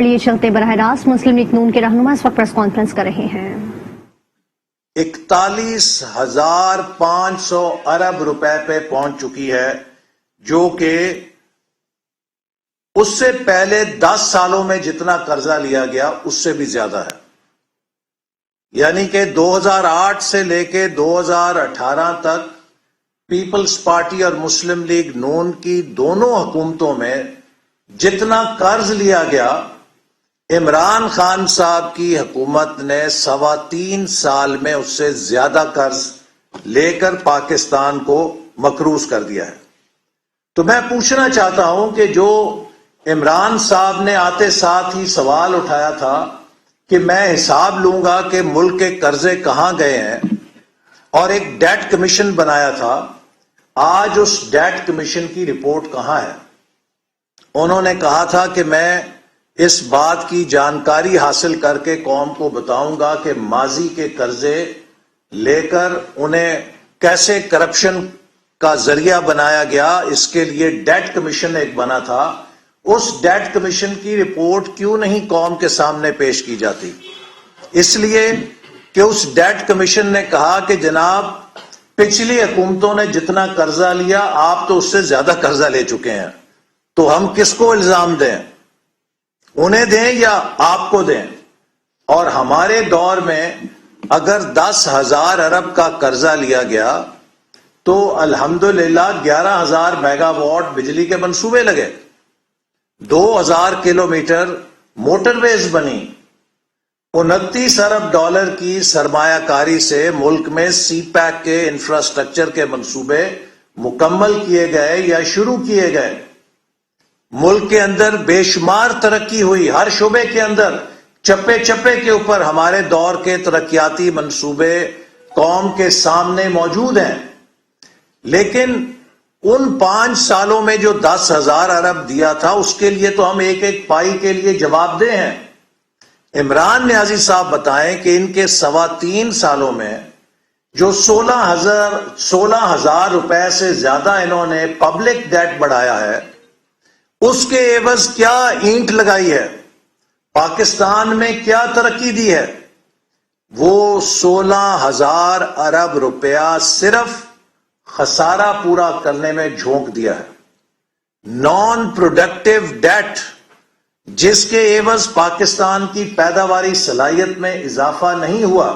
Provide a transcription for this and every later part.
لیے چلتے براہ راست مسلم لیگ نون کے رہنما اس وقت پریس کانفرنس کر رہے ہیں۔ 41,500 ارب روپے پہ پہنچ چکی ہے، جو کہ اس سے پہلے 10 سالوں میں جتنا قرضہ لیا گیا اس سے بھی زیادہ ہے۔ یعنی کہ 2008 سے لے کے 2018 تک پیپلز پارٹی اور مسلم لیگ نون کی دونوں حکومتوں میں جتنا قرض لیا گیا، عمران خان صاحب کی حکومت نے 3.25 سال میں اس سے زیادہ قرض لے کر پاکستان کو مقروض کر دیا ہے۔ تو میں پوچھنا چاہتا ہوں کہ جو عمران صاحب نے آتے ساتھ ہی سوال اٹھایا تھا کہ میں حساب لوں گا کہ ملک کے قرضے کہاں گئے ہیں، اور ایک ڈیٹ کمیشن بنایا تھا، آج اس ڈیٹ کمیشن کی رپورٹ کہاں ہے؟ انہوں نے کہا تھا کہ میں اس بات کی جانکاری حاصل کر کے قوم کو بتاؤں گا کہ ماضی کے قرضے لے کر انہیں کیسے کرپشن کا ذریعہ بنایا گیا، اس کے لیے ڈیٹ کمیشن ایک بنا تھا۔ اس ڈیٹ کمیشن کی رپورٹ کیوں نہیں قوم کے سامنے پیش کی جاتی؟ اس لیے کہ اس ڈیٹ کمیشن نے کہا کہ جناب پچھلی حکومتوں نے جتنا قرضہ لیا آپ تو اس سے زیادہ قرضہ لے چکے ہیں، تو ہم کس کو الزام دیں؟ انہیں دیں یا آپ کو دیں؟ اور ہمارے دور میں اگر 10,000 ارب کا قرضہ لیا گیا تو الحمدللہ 11,000 میگا واٹ بجلی کے منصوبے لگے، 2,000 کلومیٹر موٹر ویز بنی، 29 ارب ڈالر کی سرمایہ کاری سے ملک میں سی پیک کے انفراسٹرکچر کے منصوبے مکمل کیے گئے یا شروع کیے گئے۔ ملک کے اندر بے شمار ترقی ہوئی، ہر شعبے کے اندر چپے چپے کے اوپر ہمارے دور کے ترقیاتی منصوبے قوم کے سامنے موجود ہیں۔ لیکن ان 5 سالوں میں جو 10,000 ارب دیا تھا اس کے لیے تو ہم ایک ایک پائی کے لیے جواب دہ ہیں۔ عمران نیازی صاحب بتائیں کہ ان کے 3.25 سالوں میں جو 16,000 روپے سے زیادہ انہوں نے پبلک ڈیٹ بڑھایا ہے، اس کے عوض کیا اینٹ لگائی ہے، پاکستان میں کیا ترقی دی ہے؟ وہ 16,000 ارب روپیہ صرف خسارہ پورا کرنے میں جھونک دیا ہے۔ نان پروڈکٹیو ڈیٹ جس کے عوض پاکستان کی پیداواری صلاحیت میں اضافہ نہیں ہوا،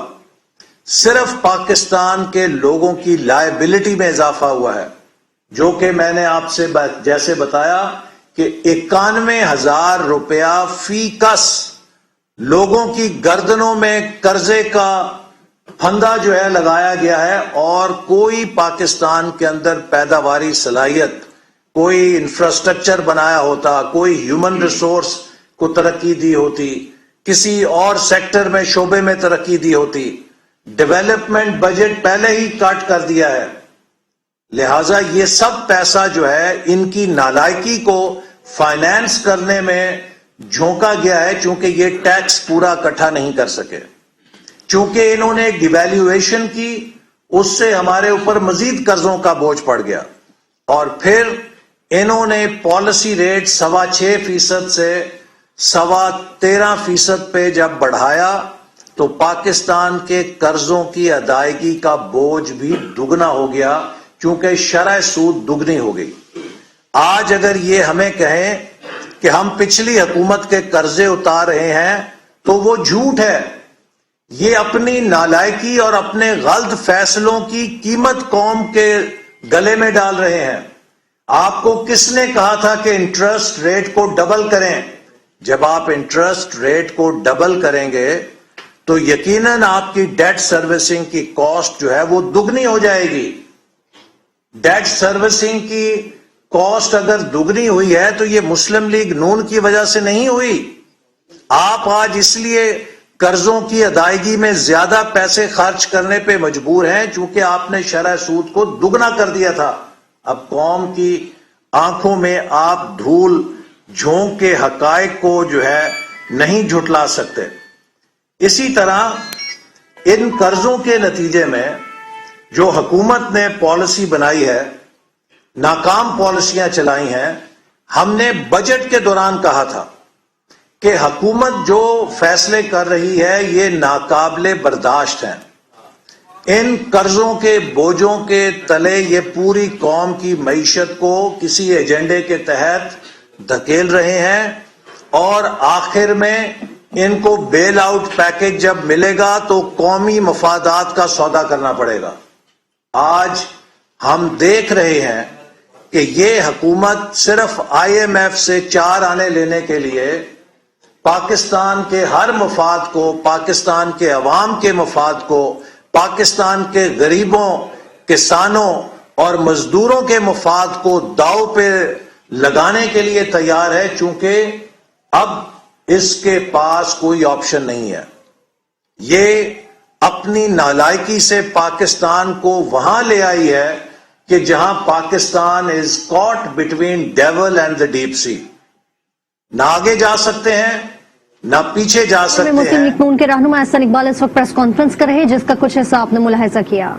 صرف پاکستان کے لوگوں کی لائبلٹی میں اضافہ ہوا ہے، جو کہ میں نے آپ سے جیسے بتایا کہ 91,000 روپیہ فی کس لوگوں کی گردنوں میں قرضے کا پھندا جو ہے لگایا گیا ہے، اور کوئی پاکستان کے اندر پیداواری صلاحیت، کوئی انفراسٹرکچر بنایا ہوتا، کوئی ہیومن ریسورس کو ترقی دی ہوتی، کسی اور سیکٹر میں شعبے میں ترقی دی ہوتی، ڈیولپمنٹ بجٹ پہلے ہی کٹ کر دیا ہے۔ لہٰذا یہ سب پیسہ جو ہے ان کی نالائکی کو فائنینس کرنے میں جھونکا گیا ہے، چونکہ یہ ٹیکس پورا اکٹھا نہیں کر سکے، چونکہ انہوں نے ڈیویلیویشن کی، اس سے ہمارے اوپر مزید قرضوں کا بوجھ پڑ گیا، اور پھر انہوں نے پالیسی ریٹ 6.25% سے 13.25% پہ جب بڑھایا تو پاکستان کے قرضوں کی ادائیگی کا بوجھ بھی دگنا ہو گیا، چونکہ شرح سود دگنی ہو گئی۔ آج اگر یہ ہمیں کہیں کہ ہم پچھلی حکومت کے قرضے اتار رہے ہیں تو وہ جھوٹ ہے۔ یہ اپنی نالائکی اور اپنے غلط فیصلوں کی قیمت قوم کے گلے میں ڈال رہے ہیں۔ آپ کو کس نے کہا تھا کہ انٹرسٹ ریٹ کو ڈبل کریں؟ جب آپ انٹرسٹ ریٹ کو ڈبل کریں گے تو یقیناً آپ کی ڈیٹ سروسنگ کی کاسٹ جو ہے وہ دگنی ہو جائے گی۔ ڈیٹ سروسنگ کی کاسٹ اگر دگنی ہوئی ہے تو یہ مسلم لیگ نون کی وجہ سے نہیں ہوئی۔ آپ آج اس لیے قرضوں کی ادائیگی میں زیادہ پیسے خرچ کرنے پہ مجبور ہیں چونکہ آپ نے شرح سود کو دگنا کر دیا تھا۔ اب قوم کی آنکھوں میں آپ دھول جھونک کے حقائق کو جو ہے نہیں جھٹلا سکتے۔ اسی طرح ان قرضوں کے نتیجے میں جو حکومت نے پالیسی بنائی ہے، ناکام پالیسیاں چلائی ہیں، ہم نے بجٹ کے دوران کہا تھا کہ حکومت جو فیصلے کر رہی ہے یہ ناقابل برداشت ہیں. ان قرضوں کے بوجھوں کے تلے یہ پوری قوم کی معیشت کو کسی ایجنڈے کے تحت دھکیل رہے ہیں اور آخر میں ان کو بیل آؤٹ پیکج جب ملے گا تو قومی مفادات کا سودا کرنا پڑے گا. آج ہم دیکھ رہے ہیں کہ یہ حکومت صرف آئی ایم ایف سے 4 آنے لینے کے لیے پاکستان کے ہر مفاد کو، پاکستان کے عوام کے مفاد کو، پاکستان کے غریبوں، کسانوں اور مزدوروں کے مفاد کو داؤ پہ لگانے کے لیے تیار ہے، چونکہ اب اس کے پاس کوئی آپشن نہیں ہے. یہ اپنی نالائکی سے پاکستان کو وہاں لے آئی ہے کہ جہاں Pakistan is caught between devil and the deep sea. نہ آگے جا سکتے ہیں نہ پیچھے جا سکتے مسلم ہیں. لیگ نون کے رہنما احسن اقبال اس وقت پریس کانفرنس کر رہے ہیں جس کا کچھ حصہ آپ نے ملاحظہ کیا.